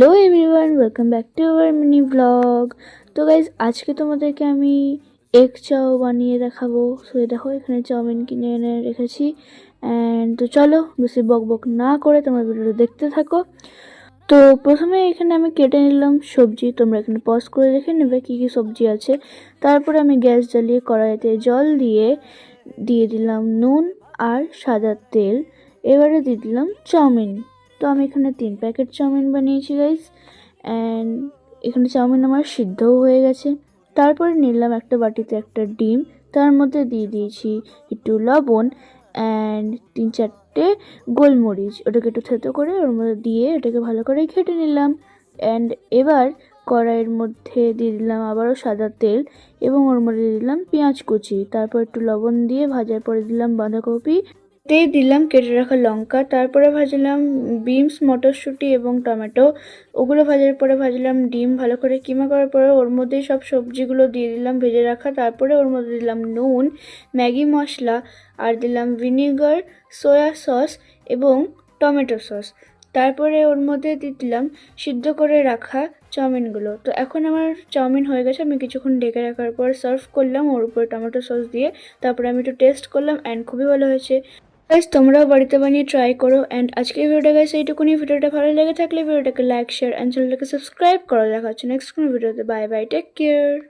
Hello everyone, welcome back to our mini blog. তো guys, আজকে তোমাদেরকে আমি এগ চাও বানিয়ে দেখাবো। সো দেখো, এখানে চাউমিন কিনে এনে রেখেছি। অ্যান্ড তো চলো, বেশি বক বক না করে তোমরা ভিডিওটা দেখতে থাকো। তো প্রথমে এখানে আমি কেটে নিলাম সবজি। তোমরা এখানে পজ করে দেখে নেবে কী কী সবজি আছে। তারপরে আমি গ্যাস জ্বালিয়ে কড়াইতে জল দিয়ে দিলাম নুন আর সাদা তেল। এবারে দিয়ে দিলাম চাউমিন। তো আমি এখানে 3 প্যাকেট চাউমিন বানিয়েছি গাইস। অ্যান্ড এখানে চাউমিন আমার সিদ্ধও হয়ে গেছে। তারপরে নিলাম একটা বাটিতে একটা ডিম, তার মধ্যে দিয়ে দিয়েছি একটু লবণ অ্যান্ড 3-4টে গোলমরিচ। ওটাকে একটু থেতো করে ওর মধ্যে দিয়ে ওটাকে ভালো করে ঘেটে নিলাম। অ্যান্ড এবার কড়াইয়ের মধ্যে দিয়ে দিলাম আবারও সাদা তেল এবং ওর মধ্যে দিলাম পেঁয়াজ কুচি। তারপর একটু লবণ দিয়ে ভাজার পরে দিলাম বাঁধাকপি, তেই দিলাম কেটে রাখা লঙ্কা। তারপরে ভাজলাম বিনস, মটরশুঁটি এবং টমেটো। ওগুলো ভাজার পরে ভাজলাম ডিম। ভালো করে কিমা করার পরে ওর মধ্যেই সব সবজিগুলো দিয়ে দিলাম ভেজে রাখা। তারপরে ওর মধ্যে দিলাম নুন, ম্যাগি মশলা, আর দিলাম ভিনিগার, সয়া সস এবং টমেটো সস। তারপরে ওর মধ্যে দিয়ে দিলাম সিদ্ধ করে রাখা চাউমিনগুলো। তো এখন আমার চাউমিন হয়ে গেছে। আমি কিছুক্ষণ ঢেকে রাখার পর সার্ভ করলাম ওর উপরে টমেটো সস দিয়ে। তারপরে আমি একটু টেস্ট করলাম অ্যান্ড খুবই ভালো হয়েছে। গাইস, তোমরাও বাড়িতে বানিয়ে ট্রাই করো। অ্যান্ড আজকের ভিডিওটা গাইস এইটুকুনি। ভিডিওটা ভালো লেগে থাকলে ভিডিওটাকে লাইক, শেয়ার অ্যান্ড চ্যানেলটাকে সাবস্ক্রাইব করো। দেখা হচ্ছে নেক্সট কোনো ভিডিওতে। Bye bye, take care.